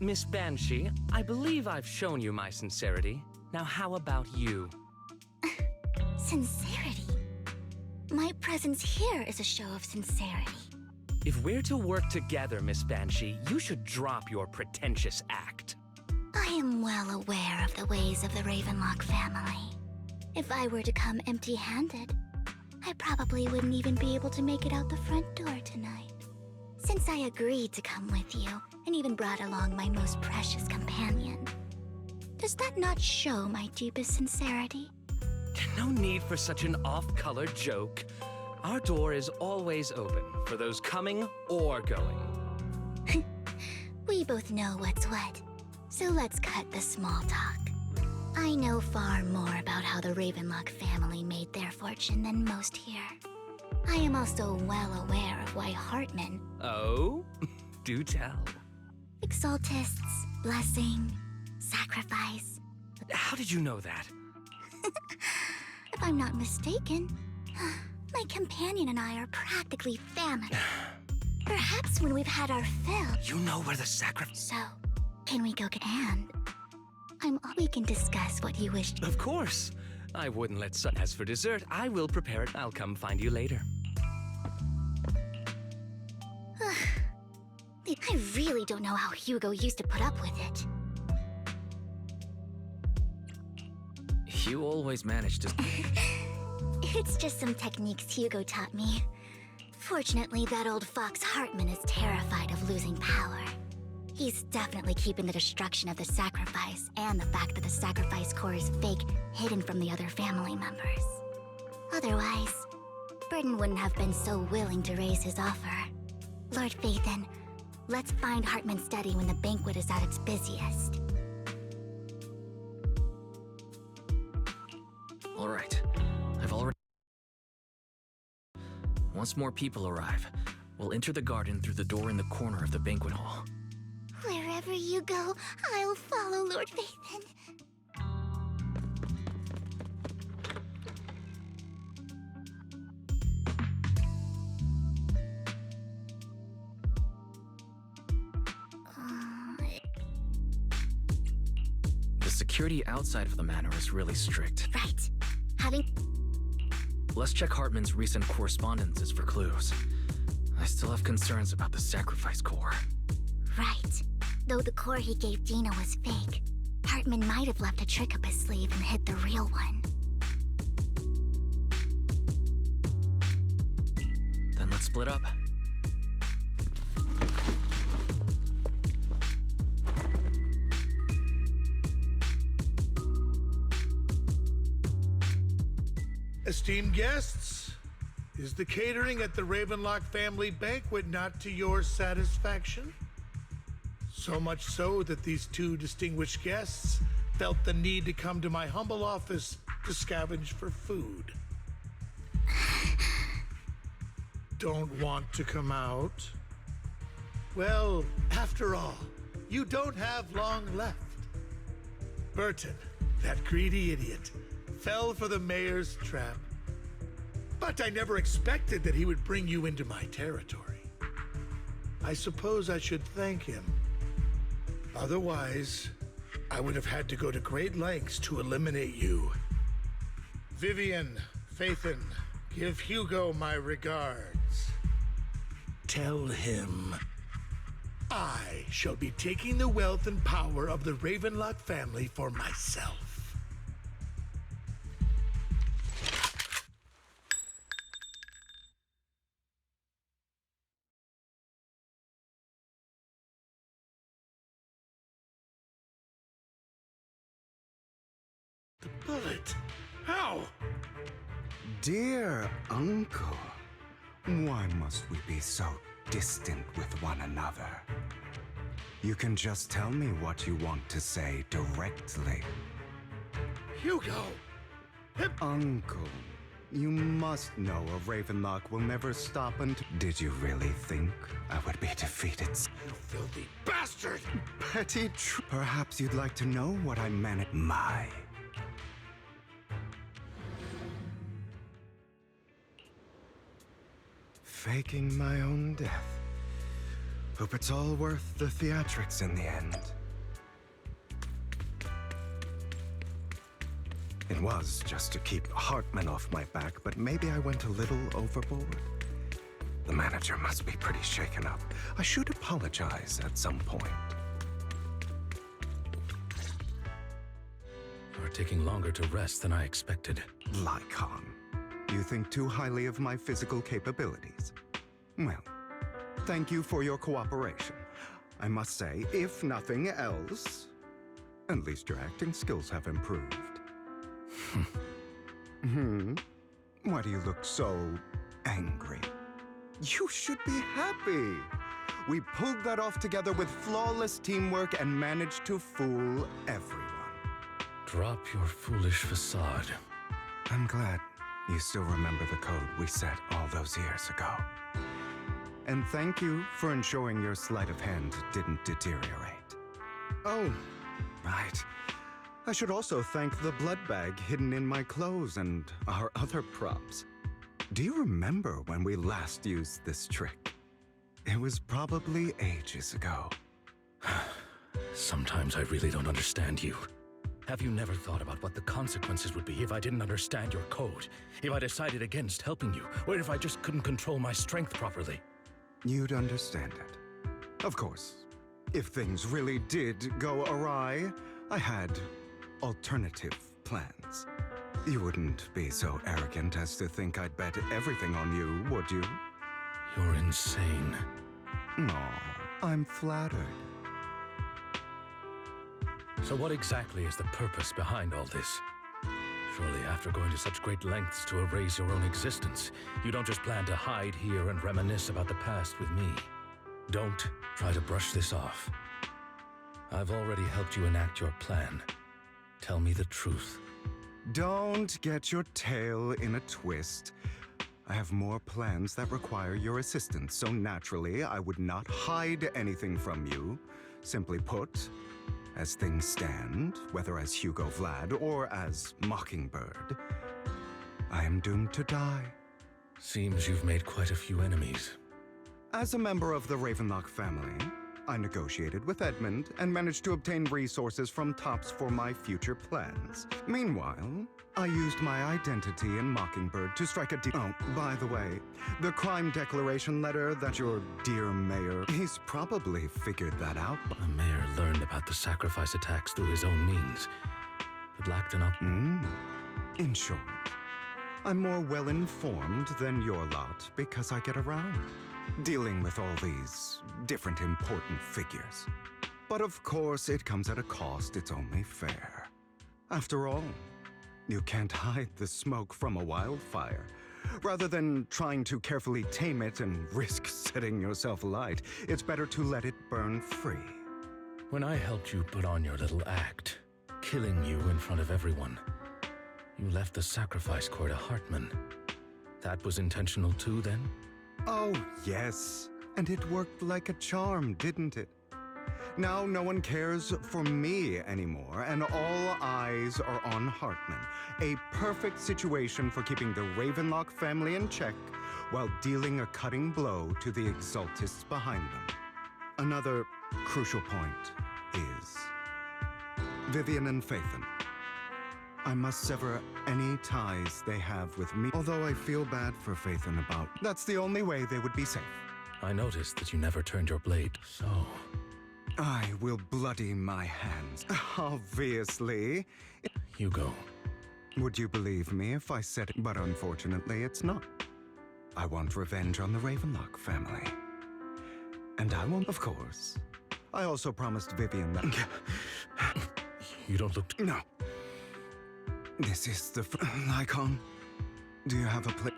Miss Banshee, I believe I've shown you my sincerity. Now how about you? Sincerity? My presence here is a show of sincerity. If we're to work together, Miss Banshee, you should drop your pretentious act. I am well aware of the ways of the Ravenlock family. If I were to come empty-handed, I probably wouldn't even be able to make it out the front door tonight. Since I agreed to come with you, and even brought along my most precious companion, does that not show my deepest sincerity? No need for such an off-color joke. Our door is always open for those coming or going. We both know what's what, so let's cut the small talk. I know far more about how the Ravenlock family made their fortune than most here. I am also well aware of why Hartman... Oh? Do tell. Exaltists, blessing, sacrifice... How did you know that? If I'm not mistaken, my companion and I are practically family. Perhaps when we've had our fill... You know where the sacrifice... So, can we go get Anne? We can discuss what you wish to... Of course. I wouldn't let some... As for dessert, I will prepare it. I'll come find you later. I really don't know how Hugo used to put up with it. You always manage to... It's just some techniques Hugo taught me. Fortunately, that old fox Hartman is terrified of losing power. He's definitely keeping the destruction of the sacrifice and the fact that the sacrifice core is fake hidden from the other family members. Otherwise, Burden wouldn't have been so willing to raise his offer. Lord Phaethon, let's find Hartman's study when the banquet is at its busiest. All right. I've already... Once more people arrive, we'll enter the garden through the door in the corner of the banquet hall. Wherever you go, I'll follow, Lord Phaethon. The security outside of the manor is really strict. Right. Let's check Hartman's recent correspondences for clues. I still have concerns about the sacrifice core. Right. Though the core he gave Dina was fake, Hartman might have left a trick up his sleeve and hid the real one. Then let's split up. Esteemed guests, is the catering at the Ravenlock family banquet not to your satisfaction? So much so that these two distinguished guests felt the need to come to my humble office to scavenge for food. Don't want to come out? Well, after all, you don't have long left. Burton, that greedy idiot, fell for the mayor's trap. But I never expected that he would bring you into my territory. I suppose I should thank him. Otherwise, I would have had to go to great lengths to eliminate you. Vivian, Phaethon, give Hugo my regards. Tell him I shall be taking the wealth and power of the Ravenlock family for myself. The bullet? How? Dear uncle, why must we be so distant with one another? You can just tell me what you want to say directly. Hugo! Uncle, you must know a Ravenlock will never stop until... Did you really think I would be defeated? You filthy bastard! Petty Perhaps you'd like to know what I meant at my... Faking my own death. Hope it's all worth the theatrics in the end. It was just to keep Hartman off my back, but maybe I went a little overboard. The manager must be pretty shaken up. I should apologize at some point. You're taking longer to rest than I expected. Lycon, you think too highly of my physical capabilities. Well, thank you for your cooperation. I must say, if nothing else, at least your acting skills have improved. Why do you look so angry? You should be happy. We pulled that off together with flawless teamwork and managed to fool everyone. Drop your foolish facade. I'm glad you still remember the code we set all those years ago. And thank you for ensuring your sleight of hand didn't deteriorate. Oh, right. I should also thank the blood bag hidden in my clothes and our other props. Do you remember when we last used this trick? It was probably ages ago. Sometimes I really don't understand you. Have you never thought about what the consequences would be if I didn't understand your code? If I decided against helping you? Or if I just couldn't control my strength properly? You'd understand it. Of course, if things really did go awry, I had alternative plans. You wouldn't be so arrogant as to think I'd bet everything on you, would you? You're insane. Aw, I'm flattered. So what exactly is the purpose behind all this? Surely after going to such great lengths to erase your own existence, you don't just plan to hide here and reminisce about the past with me. Don't try to brush this off. I've already helped you enact your plan. Tell me the truth. Don't get your tail in a twist. I have more plans that require your assistance, so naturally I would not hide anything from you. Simply put, as things stand, whether as Hugo Vlad or as Mockingbird, I am doomed to die. Seems you've made quite a few enemies. As a member of the Ravenlock family, I negotiated with Edmund and managed to obtain resources from Tops for my future plans. Meanwhile, I used my identity in Mockingbird to strike a deal. Oh, by the way, the crime declaration letter that your dear mayor, he's probably figured that out. The mayor learned about the sacrifice attacks through his own means, but lacked enough. In short, I'm more well-informed than your lot because I get around, dealing with all these different important figures. But of course, it comes at a cost. It's only fair. After all, you can't hide the smoke from a wildfire. Rather than trying to carefully tame it and risk setting yourself alight, it's better to let it burn free. When I helped you put on your little act, killing you in front of everyone, you left the sacrifice core to Hartman. That was intentional too, then? Oh, yes. And it worked like a charm, didn't it? Now no one cares for me anymore, and all eyes are on Hartman. A perfect situation for keeping the Ravenlock family in check while dealing a cutting blow to the Exaltists behind them. Another crucial point is Vivian and Phaethon. I must sever any ties they have with me, although I feel bad for Phaethon about. That's the only way they would be safe. I noticed that you never turned your blade, so... I will bloody my hands. Obviously. Hugo. Would you believe me if I said it? But unfortunately, it's not. I want revenge on the Ravenlock family. And I won't, of course. I also promised Vivian that... You don't look... No. This is the... Lycon, do you have a place?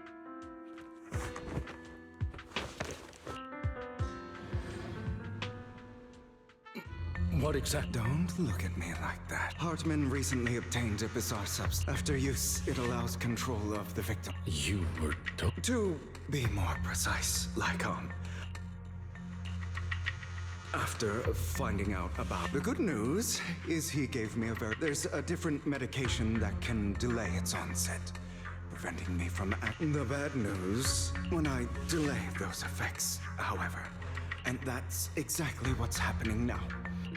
What exact... Don't look at me like that. Hartman recently obtained a bizarre substance. After use, it allows control of the victim. You were... To be more precise, Lycon. After finding out about the good news is he gave me there's a different medication that can delay its onset, preventing me from acting. The bad news, when I delay those effects, however, And that's exactly what's happening now.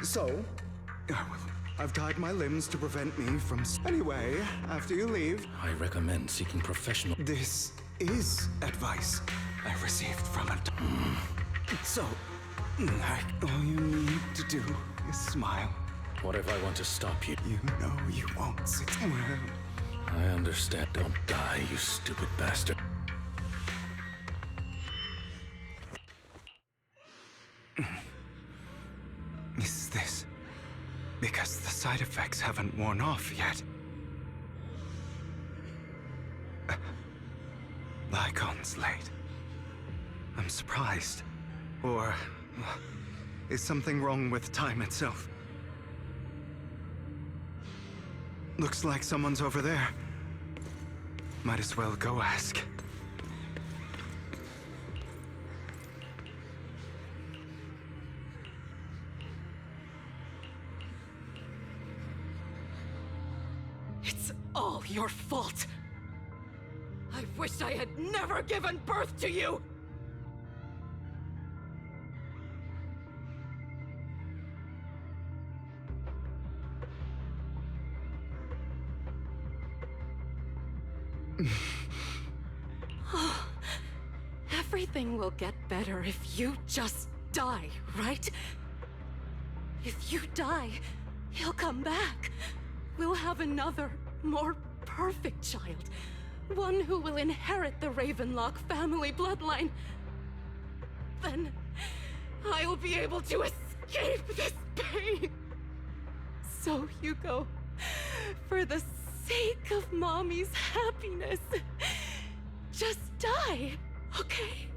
So, I've tied my limbs to prevent me from... Anyway, after you leave, I recommend seeking professional... this is advice I received from a... So, all you need to do is smile. What if I want to stop you? You know you won't sit well. I understand. Don't die, you stupid bastard. Is this because the side effects haven't worn off yet? Lycon's late. I'm surprised. Or is something wrong with time itself? Looks like someone's over there. Might as well go ask. It's all your fault. I wish I had never given birth to you! Everything will get better if you just die, right? If you die, he'll come back. We'll have another, more perfect child. One who will inherit the Ravenlock family bloodline. Then I'll be able to escape this pain. So, Hugo, for the sake of Mommy's happiness, just die, okay?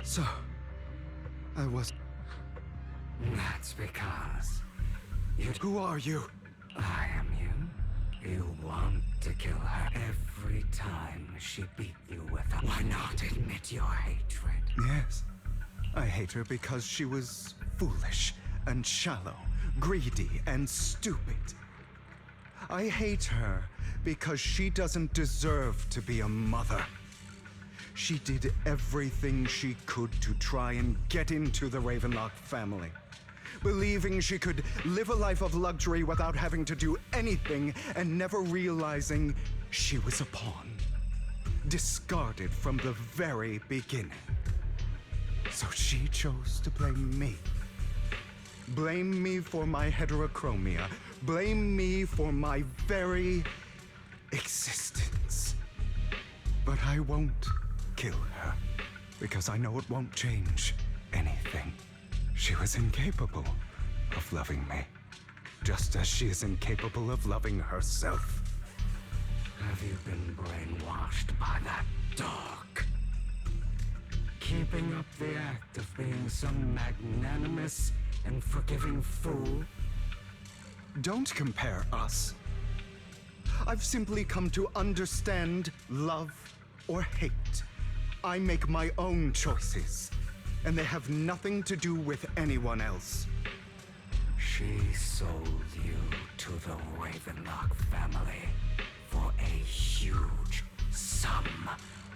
So, I was... That's because Who are you? I am you. You want to kill her every time she beat you with her. Why not admit your hatred? Yes. I hate her because she was foolish and shallow, greedy and stupid. I hate her because she doesn't deserve to be a mother. She did everything she could to try and get into the Ravenlock family, believing she could live a life of luxury without having to do anything and never realizing she was a pawn, discarded from the very beginning. So she chose to blame me. Blame me for my heterochromia. Blame me for my very existence. But I won't kill her, because I know it won't change anything. She was incapable of loving me, just as she is incapable of loving herself. Have you been brainwashed by that dog? Keeping up the act of being some magnanimous and forgiving fool? Don't compare us. I've simply come to understand love or hate. I make my own choices, and they have nothing to do with anyone else. She sold you to the Ravenlock family for a huge sum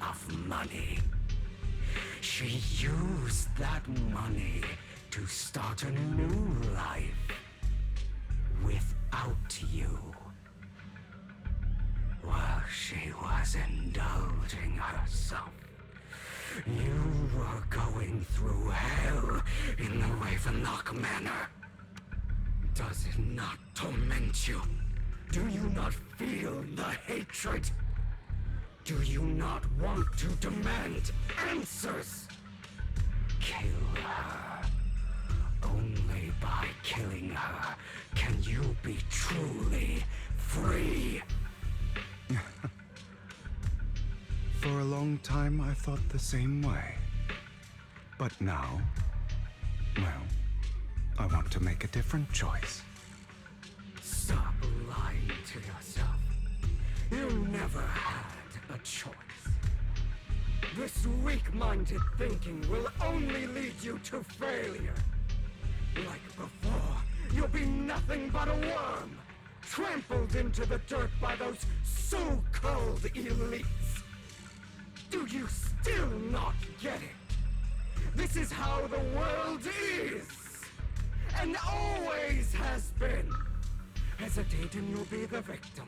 of money. She used that money to start a new life without you. While she was indulging herself, you were going through hell in the Ravenlock Manor. Does it not torment you? Do you not feel the hatred? Do you not want to demand answers? Kill her. Only by killing her can you be truly free. time I thought the same way. But now, well, I want to make a different choice. Stop lying to yourself. You never had a choice. This weak-minded thinking will only lead you to failure. Like before, you'll be nothing but a worm, trampled into the dirt by those so-called elites. Do you still not get it? This is how the world is, and always has been. Hesitate and you'll be the victim.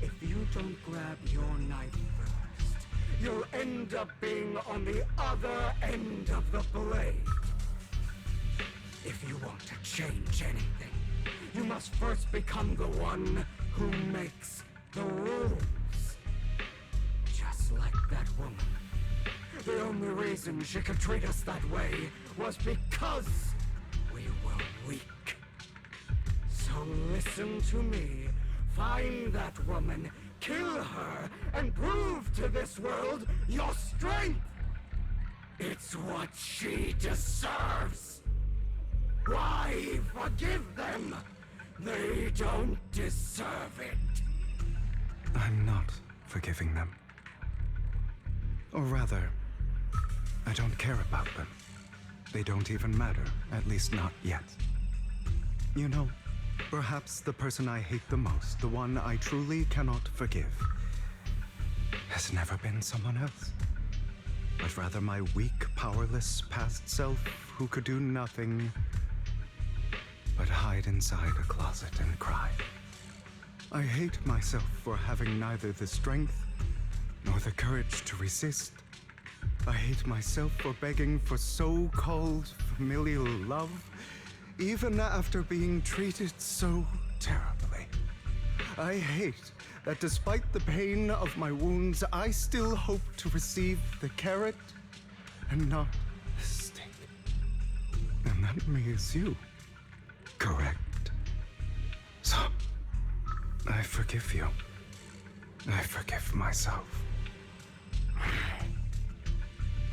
If you don't grab your knife first, you'll end up being on the other end of the blade. If you want to change anything, you must first become the one who makes the rules. Just like that woman. The only reason she could treat us that way was because we were weak. So listen to me. Find that woman, kill her, and prove to this world your strength! It's what she deserves! Why forgive them? They don't deserve it. I'm not forgiving them. Or rather, I don't care about them. They don't even matter, at least not yet. You know, perhaps the person I hate the most, the one I truly cannot forgive, has never been someone else, but rather my weak, powerless past self who could do nothing but hide inside a closet and cry. I hate myself for having neither the strength nor the courage to resist. I hate myself for begging for so-called familial love, even after being treated so terribly. I hate that despite the pain of my wounds, I still hope to receive the carrot and not the stick. And that means you. Correct. So, I forgive you. I forgive myself.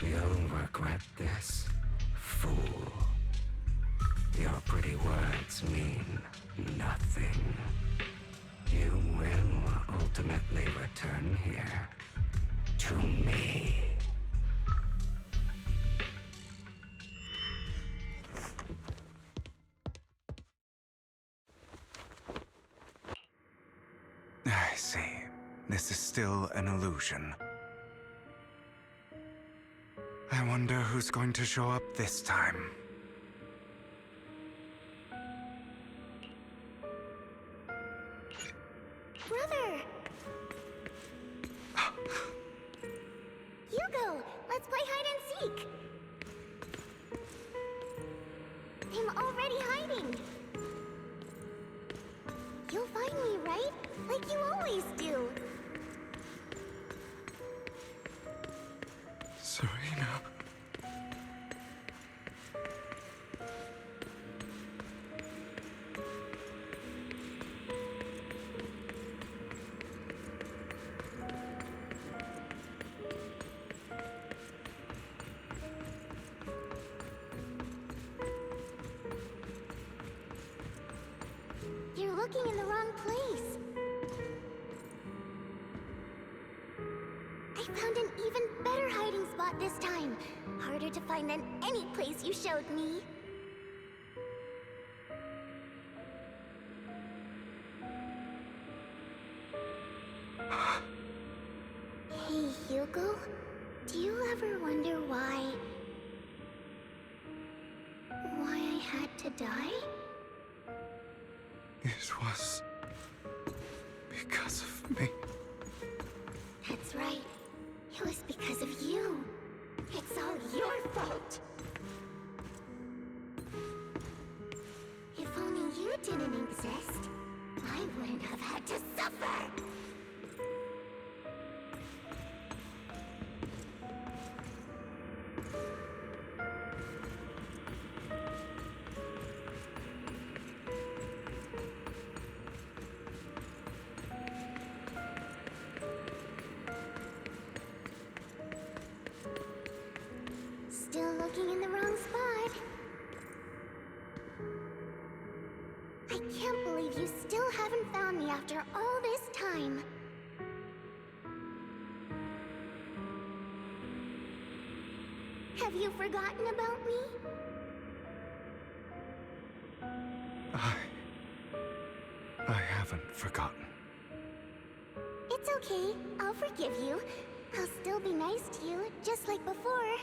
You'll regret this, fool. Your pretty words mean nothing. You will ultimately return here to me. I see. This is still an illusion. I wonder who's going to show up this time. Brother! Hugo, let's play hide and seek! I'm already hiding! You'll find me, right? Like you always do! Serena. You're looking in the wrong place. I found an even better hiding spot this time. Harder to find than any place you showed me. Hey, Hugo. Do you ever wonder why I had to die? It was because of me. That's right. It was because of you. It's all your fault. If only you didn't exist, I wouldn't have had to suffer. believe you still haven't found me after all this time. Have you forgotten about me? I haven't forgotten. It's okay. I'll forgive you. I'll still be nice to you, just like before.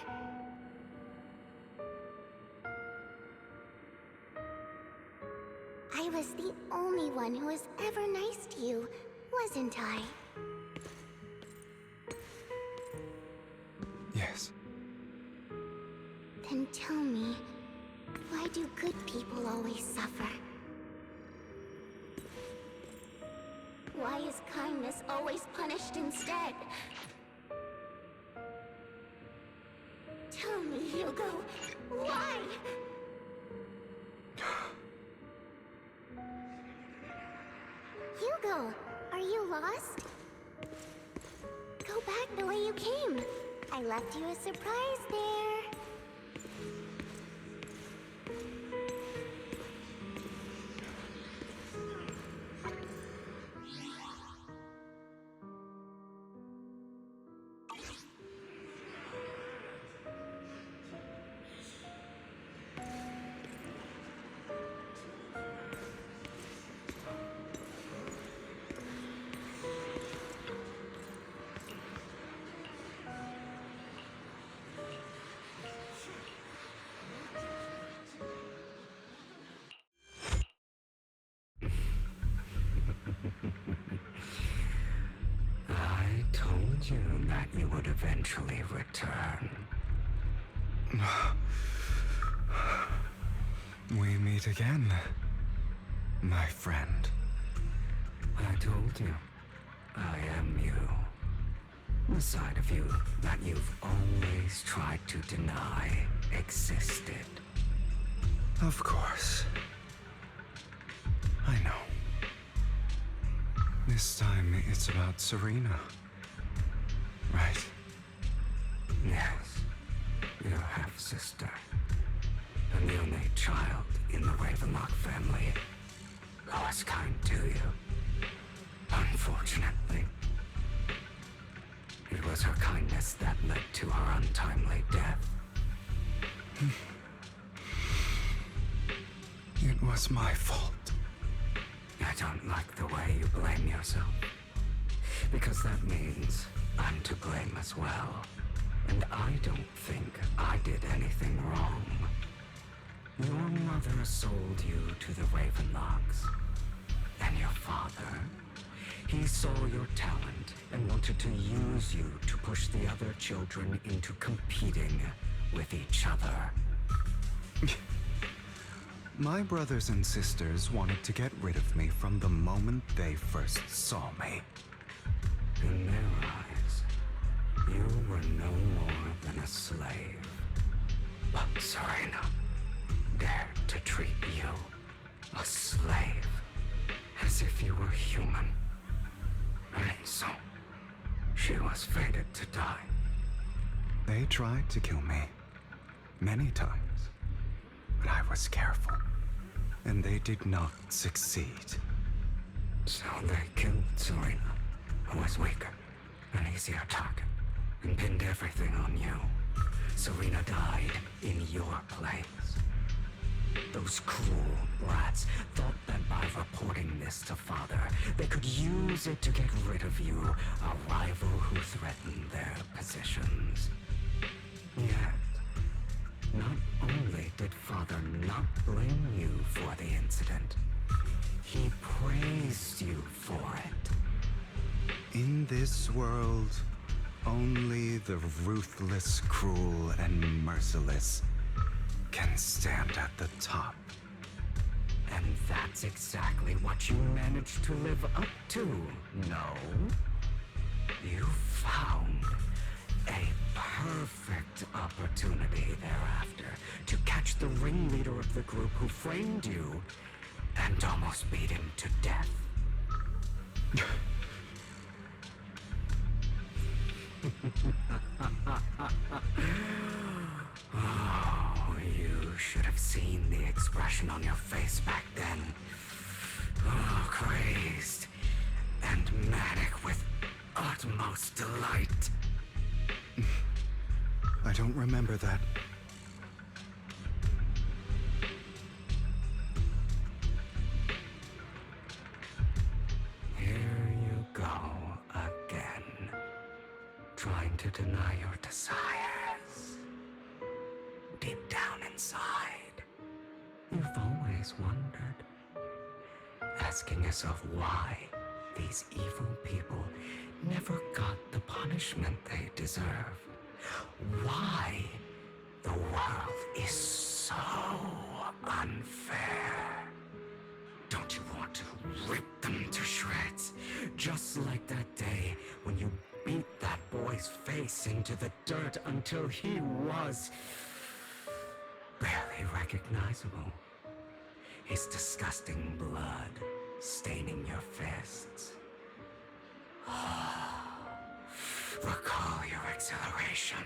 I was the only one who was ever nice to you, wasn't I? Yes. Then tell me, why do good people always suffer? Why is kindness always punished instead? Tell me, Hugo, why? Hugo, are you lost? Go back the way you came. I left you a surprise there. I told you that you would eventually return. We meet again, my friend. I told you, I am you. The side of you that you've always tried to deny existed. Of course. I know. This time it's about Serena. Right? Yes, your half-sister. And the only child in the Ravenlock family who was kind to you. Unfortunately, it was her kindness that led to her untimely death. It was my fault. I don't like the way you blame yourself. Because that means I'm to blame as well. And I don't think I did anything wrong. Your mother sold you to the Ravenlocks. And your father, he saw your talent and wanted to use you to push the other children into competing with each other. My brothers and sisters wanted to get rid of me from the moment they first saw me. In their eyes, you were no more than a slave. But Serena dared to treat you, a slave, as if you were human. And so, she was fated to die. They tried to kill me many times, but I was careful, and they did not succeed. So they killed Serena, who was weaker, an easier target, and pinned everything on you. Serena died in your place. Those cruel brats thought that by reporting this to Father, they could use it to get rid of you, a rival who threatened their positions. Yet, not only did Father not blame you for the incident, he praised you for it. In this world, only the ruthless, cruel, and merciless can stand at the top. And that's exactly what you managed to live up to, no? You found a perfect opportunity thereafter to catch the ringleader of the group who framed you and almost beat him to death. Oh, you should have seen the expression on your face back then. utmost delight. I don't remember that. Here you go again, trying to deny your desires. Deep down inside, you've always wondered, asking yourself why these evil people never got the punishment they deserve. Why the world is so unfair. Don't you want to rip them to shreds? Just like that day when you beat that boy's face into the dirt until he was barely recognizable. His disgusting blood staining your fists. Recall your exhilaration,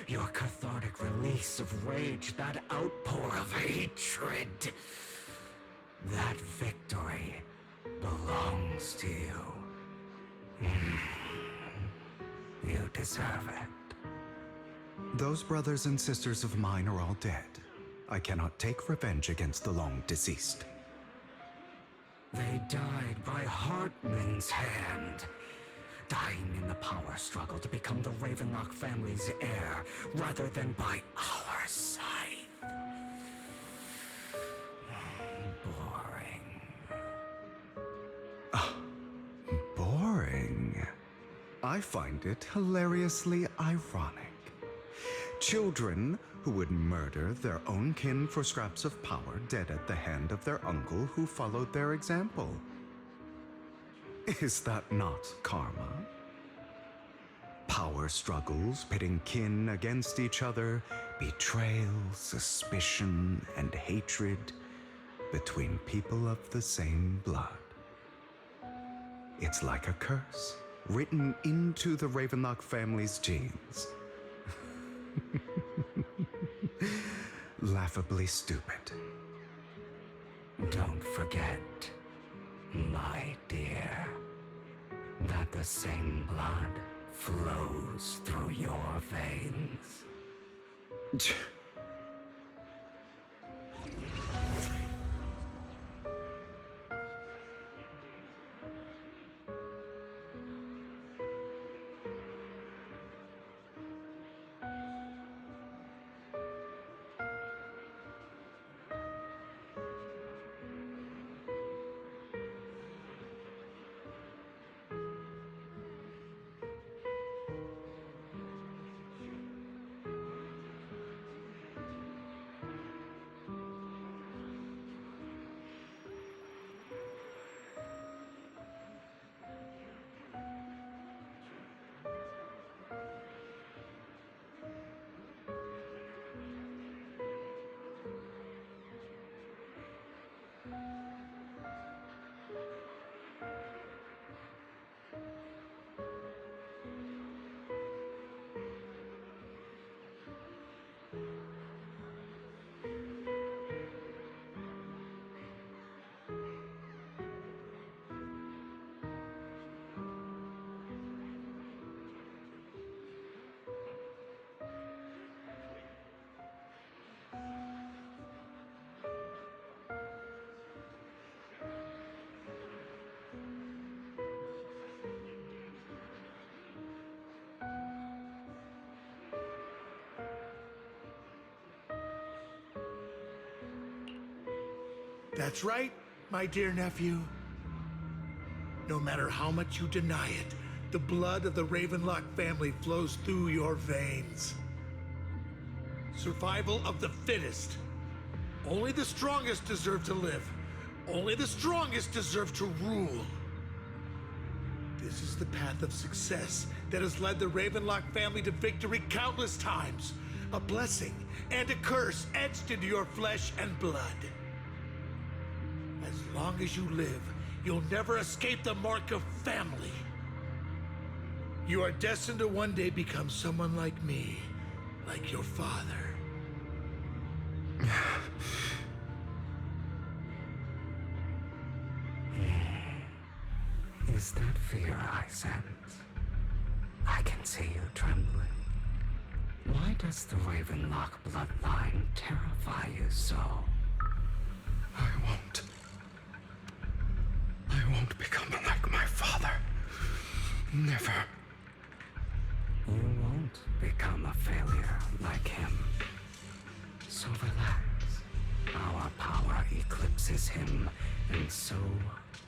your cathartic release of rage, that outpour of hatred. That victory belongs to you. You deserve it. Those brothers and sisters of mine are all dead. I cannot take revenge against the long deceased. They died by Hartman's hand. Dying in the power struggle to become the Ravenlock family's heir, rather than by our scythe. Boring. Boring. I find it hilariously ironic. Children who would murder their own kin for scraps of power dead at the hand of their uncle who followed their example. Is that not karma? Power struggles pitting kin against each other, betrayal, suspicion, and hatred between people of the same blood. It's like a curse written into the Ravenlock family's genes. Laughably stupid. Don't forget, my dear, that the same blood flows through your veins. That's right, my dear nephew. No matter how much you deny it, the blood of the Ravenlock family flows through your veins. Survival of the fittest. Only the strongest deserve to live. Only the strongest deserve to rule. This is the path of success that has led the Ravenlock family to victory countless times. A blessing and a curse etched into your flesh and blood. As long as you live, you'll never escape the mark of family. You are destined to one day become someone like me, like your father. Is that fear I sense? I can see you trembling. Why does the Ravenlock bloodline terrify you so? I won't. I won't become like my father. Never. You won't become a failure like him. So relax. Our power eclipses him, and so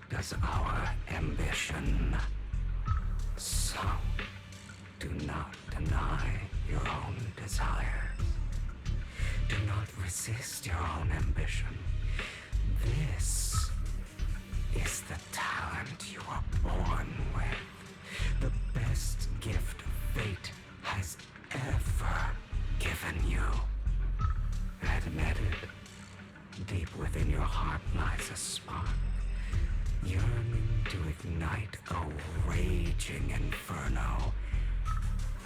does our ambition. So, do not deny your own desires. Do not resist your own ambition. This is the talent you are born with. The best gift fate has ever given you. Admit it. Deep within your heart lies a spark, yearning to ignite a raging inferno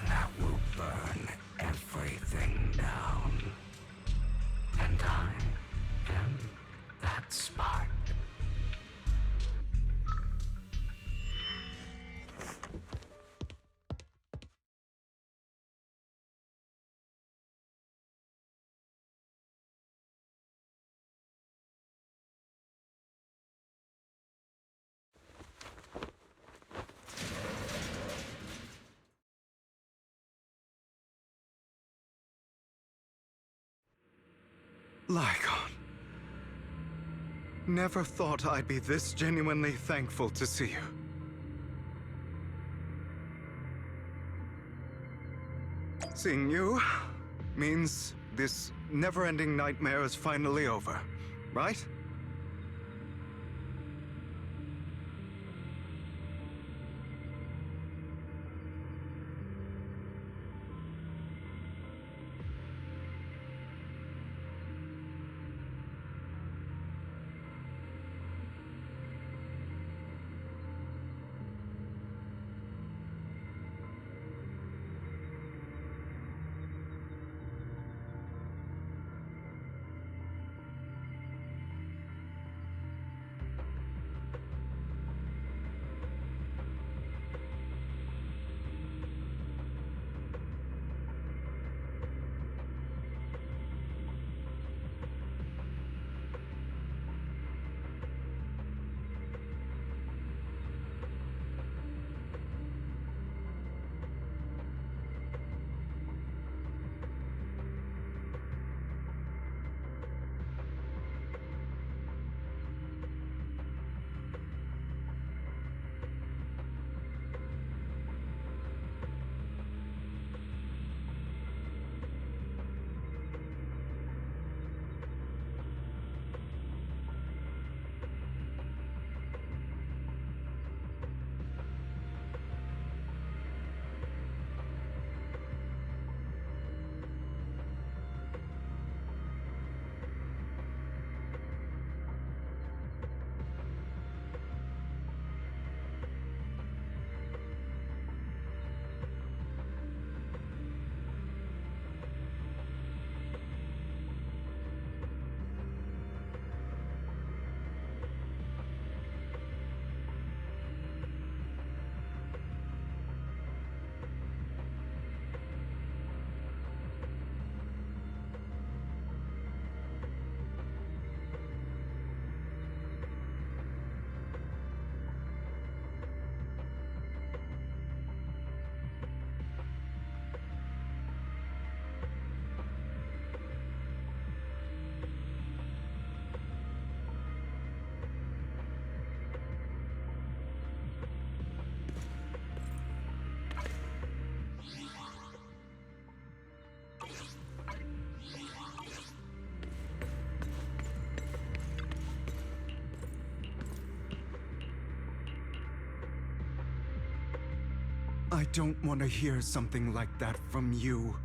that will burn everything down. And I am that spark. Lycon. Never thought I'd be this genuinely thankful to see you. Seeing you means this never-ending nightmare is finally over, right? I don't want to hear something like that from you.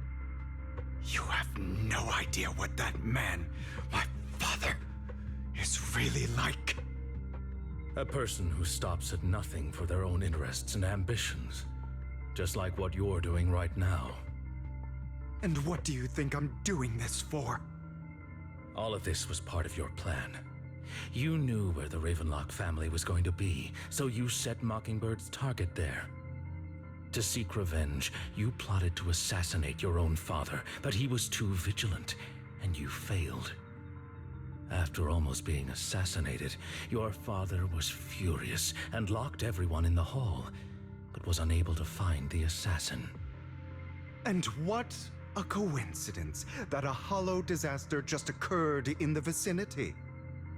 You have no idea what that man, my father, is really like. A person who stops at nothing for their own interests and ambitions. Just like what you're doing right now. And what do you think I'm doing this for? All of this was part of your plan. You knew where the Ravenlock family was going to be, so you set Mockingbird's target there. To seek revenge, you plotted to assassinate your own father, but he was too vigilant, and you failed. After almost being assassinated, your father was furious and locked everyone in the hall, but was unable to find the assassin. And what a coincidence that a hollow disaster just occurred in the vicinity.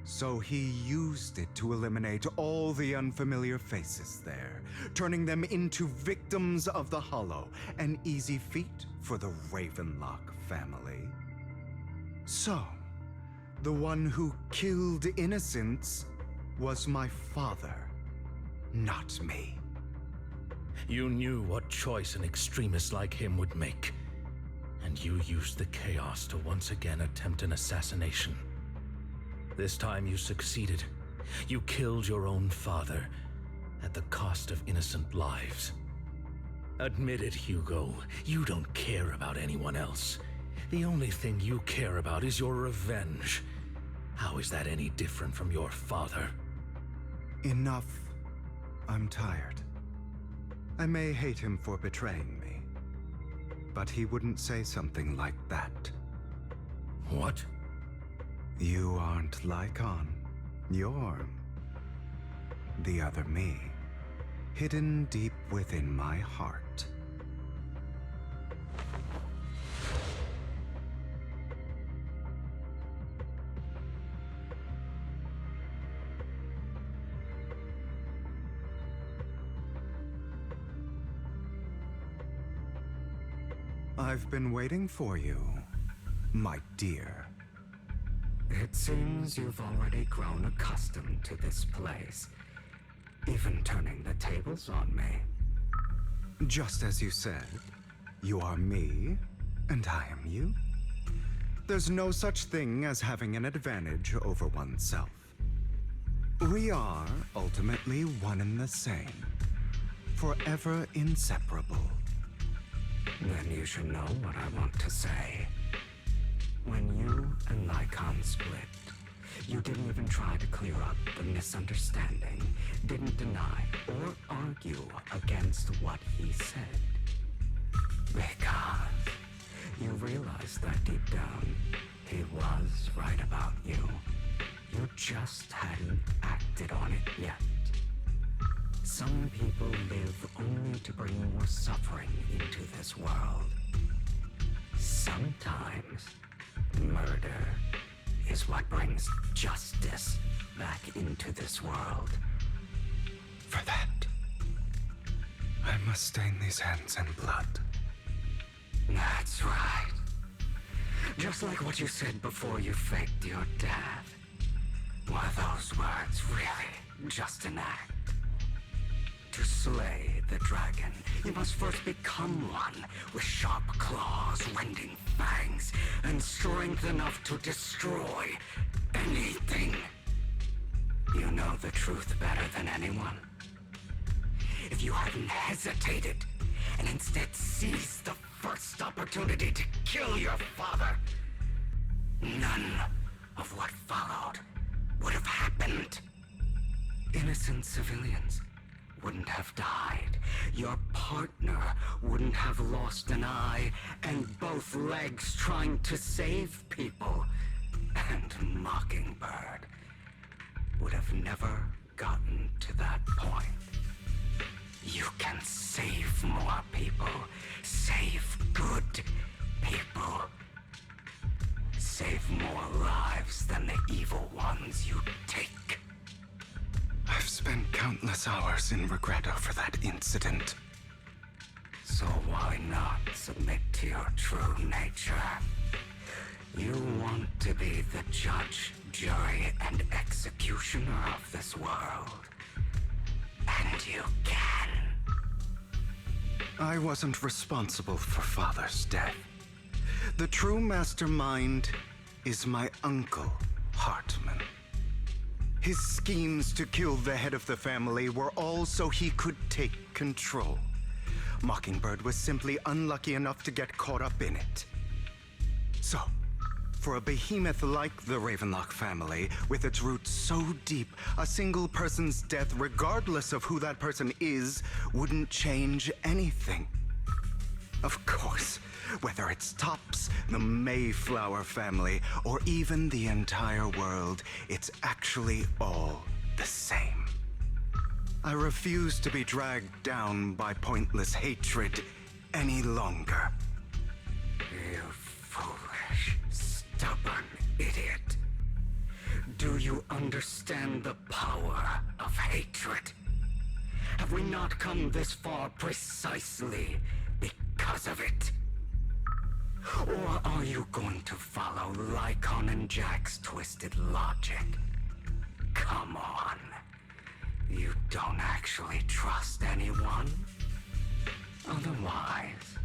So he used it to eliminate all the unfamiliar faces there, turning them into victims of the hollow, an easy feat for the Ravenlock family. So, the one who killed innocents was my father, not me. You knew what choice an extremist like him would make, and you used the chaos to once again attempt an assassination. This time you succeeded. You killed your own father at the cost of innocent lives. Admit it, Hugo. You don't care about anyone else. The only thing you care about is your revenge. How is that any different from your father? Enough. I'm tired. I may hate him for betraying me, but he wouldn't say something like that. What? You aren't Lycon. You're the other me, hidden deep within my heart. I've been waiting for you, my dear. It seems you've already grown accustomed to this place, even turning the tables on me. Just as you said, you are me, and I am you. There's no such thing as having an advantage over oneself. We are ultimately one and the same, forever inseparable. Then you should know what I want to say. When you and Lycon split, you didn't even try to clear up the misunderstanding, didn't deny or argue against what he said. Because you realized that deep down, he was right about you. You just hadn't acted on it yet. Some people live only to bring more suffering into this world. Sometimes murder is what brings justice back into this world. For that, I must stain these hands in blood. That's right. Just like what you said before you faked your dad. Were those words really just an act? To slay the dragon, you must first become one, with sharp claws, rending fangs, and strength enough to destroy anything. You know the truth better than anyone. If you hadn't hesitated, and instead seized the first opportunity to kill your father, none of what followed would have happened. Innocent civilians wouldn't have died. Your partner wouldn't have lost an eye and both legs trying to save people. And Mockingbird would have never gotten to that point. You can save more people. Save good people. Save more lives than the evil ones you take. I've spent countless hours in regret over that incident. So why not submit to your true nature? You want to be the judge, jury, and executioner of this world. And you can. I wasn't responsible for Father's death. The true mastermind is my uncle, Hartman. His schemes to kill the head of the family were all so he could take control. Mockingbird was simply unlucky enough to get caught up in it. So, for a behemoth like the Ravenlock family, with its roots so deep, a single person's death, regardless of who that person is, wouldn't change anything. Of course, whether it's Tops, the Mayflower family, or even the entire world, it's actually all the same. I refuse to be dragged down by pointless hatred any longer. You foolish, stubborn idiot. Do you understand the power of hatred? Have we not come this far precisely because of it? Or are you going to follow Lycon and Jack's twisted logic? Come on. You don't actually trust anyone? Otherwise,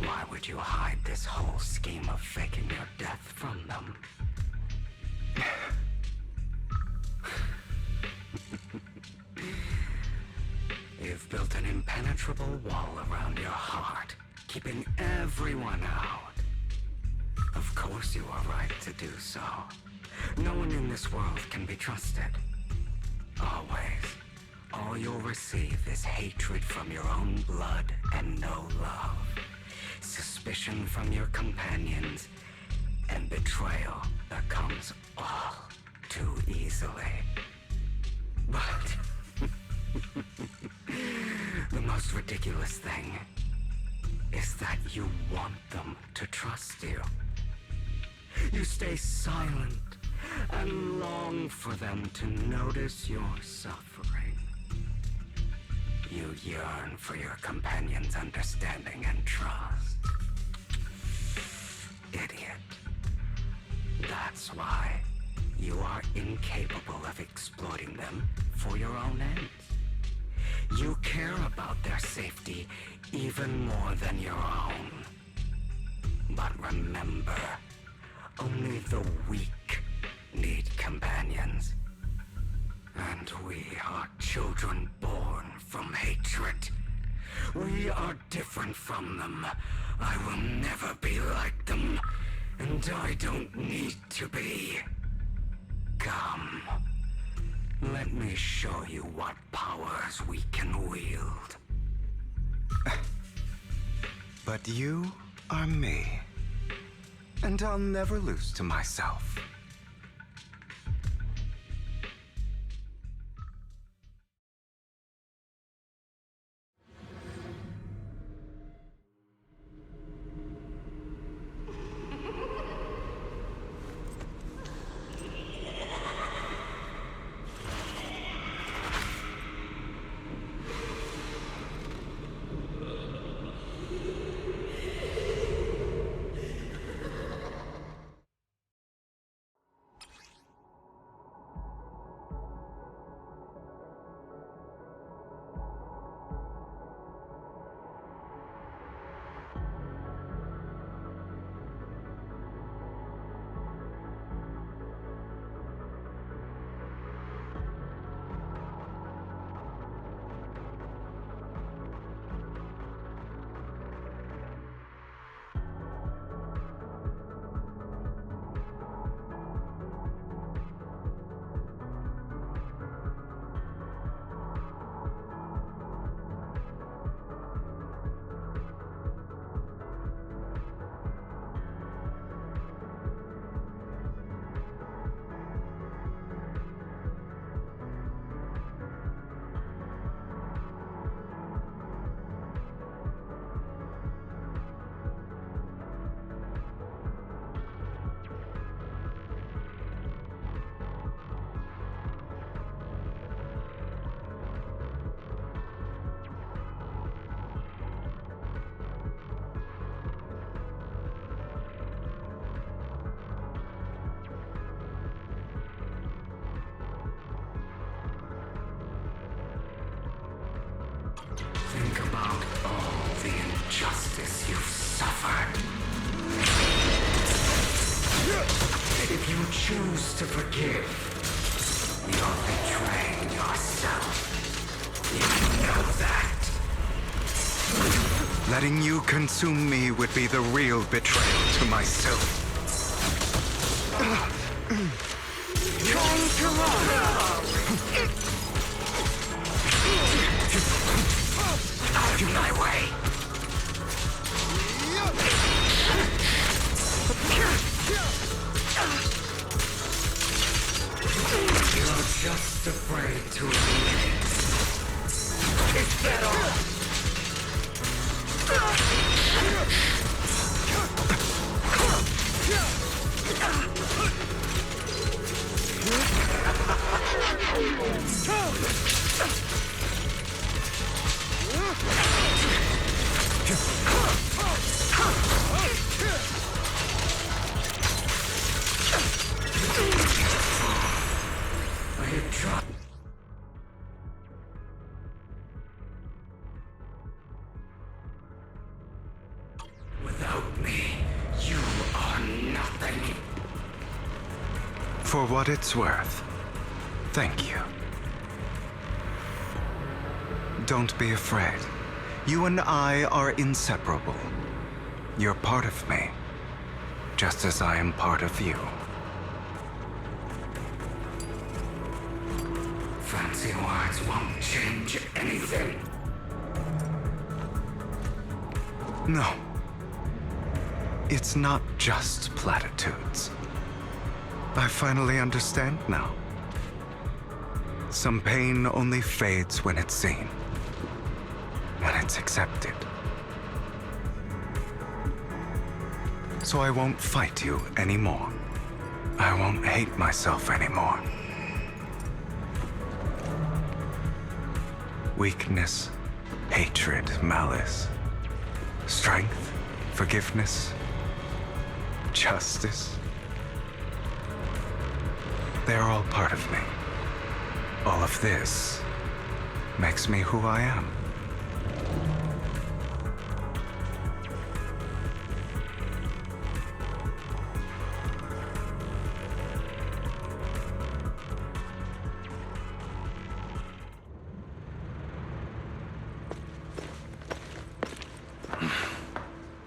why would you hide this whole scheme of faking your death from them? You've built an impenetrable wall around your heart, keeping everyone out. Of course you are right to do so. No one in this world can be trusted. Always. All you'll receive is hatred from your own blood and no love. Suspicion from your companions, and betrayal that comes all too easily. But the most ridiculous thing is that you want them to trust you. You stay silent and long for them to notice your suffering. You yearn for your companion's understanding and trust. Idiot. That's why you are incapable of exploiting them for your own ends. You care about their safety even more than your own. But remember, only the weak need companions. And we are children born from hatred. We are different from them. I will never be like them, and I don't need to be. Come, let me show you what powers we can wield. But you are me, and I'll never lose to myself. Think about all the injustice you've suffered. If you choose to forgive, you're betraying yourself. You know that. Letting you consume me would be the real betrayal to myself. Going to run! Out of my way! You're just afraid to admit it. Is that all? I have tried. Without me, you are nothing. For what it's worth, thank you. Don't be afraid. You and I are inseparable. You're part of me, just as I am part of you. Fancy words won't change anything. No. It's not just platitudes. I finally understand now. Some pain only fades when it's seen, when it's accepted. So I won't fight you anymore. I won't hate myself anymore. Weakness, hatred, malice, strength, forgiveness, justice. They're all part of me. All of this makes me who I am.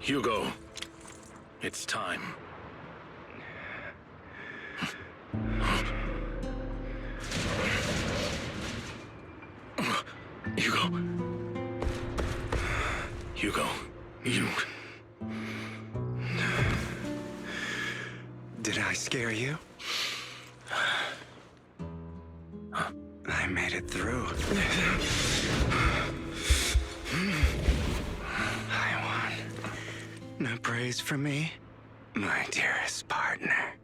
Hugo, it's time. Hugo, you... Did I scare you? I made it through. I won. No praise for me, my dearest partner.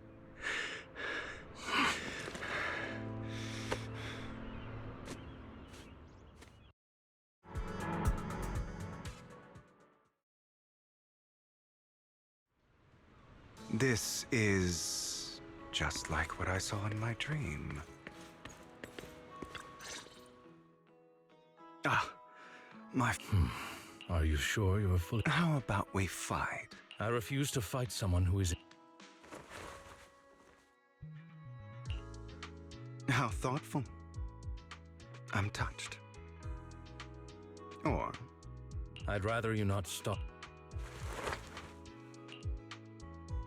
This is just like what I saw in my dream. Ah, my... Are you sure you're fully... How about we fight? I refuse to fight someone who is... How thoughtful. I'm touched. Or... I'd rather you not stop.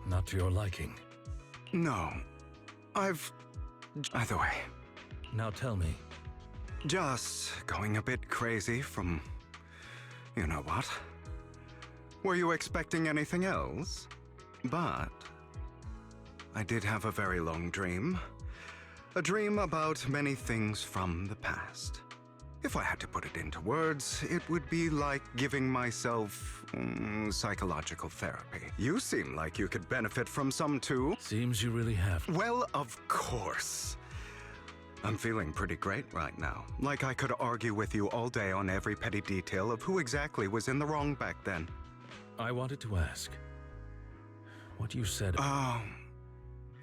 Not to your liking. No. Either way. Now tell me. Just going a bit crazy from... You know what? Were you expecting anything else? But... I did have a very long dream. A dream about many things from the past. If I had to put it into words, it would be like giving myself psychological therapy. You seem like you could benefit from some too. Seems you really have. Well, of course. I'm feeling pretty great right now. Like I could argue with you all day on every petty detail of who exactly was in the wrong back then. I wanted to ask. What you said... Oh,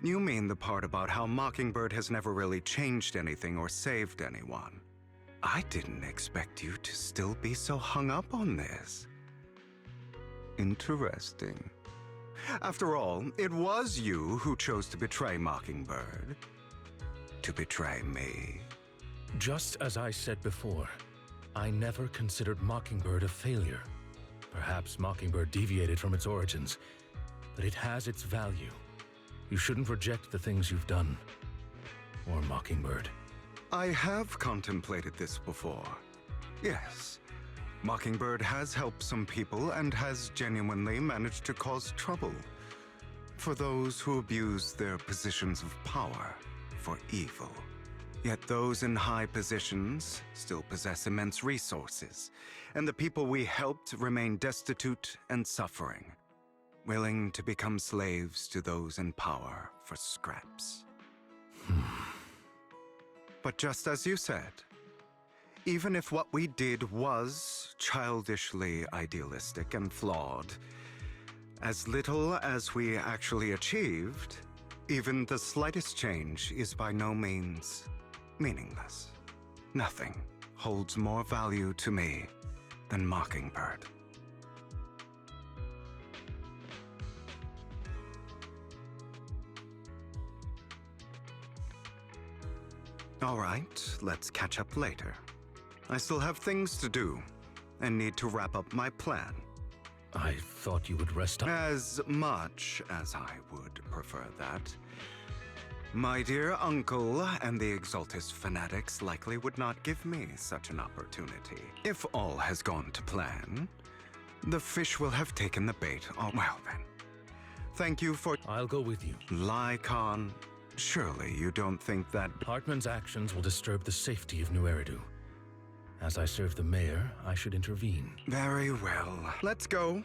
you mean the part about how Mockingbird has never really changed anything or saved anyone. I didn't expect you to still be so hung up on this. Interesting. After all, it was you who chose to betray Mockingbird. To betray me. Just as I said before, I never considered Mockingbird a failure. Perhaps Mockingbird deviated from its origins, but it has its value. You shouldn't reject the things you've done. Or Mockingbird. I have contemplated this before. Yes, Mockingbird has helped some people and has genuinely managed to cause trouble for those who abuse their positions of power for evil. Yet those in high positions still possess immense resources, and the people we helped remain destitute and suffering, willing to become slaves to those in power for scraps. But just as you said, even if what we did was childishly idealistic and flawed, as little as we actually achieved, even the slightest change is by no means meaningless. Nothing holds more value to me than Mockingbird. All right, let's catch up later. I still have things to do and need to wrap up my plan. I thought you would rest up. As much as I would prefer that. My dear uncle and the Exaltist fanatics likely would not give me such an opportunity. If all has gone to plan, the fish will have taken the bait. Oh, well then. Thank you for... I'll go with you. Lycon, surely you don't think that... Hartman's actions will disturb the safety of New Eridu. As I serve the mayor, I should intervene. Very well. Let's go.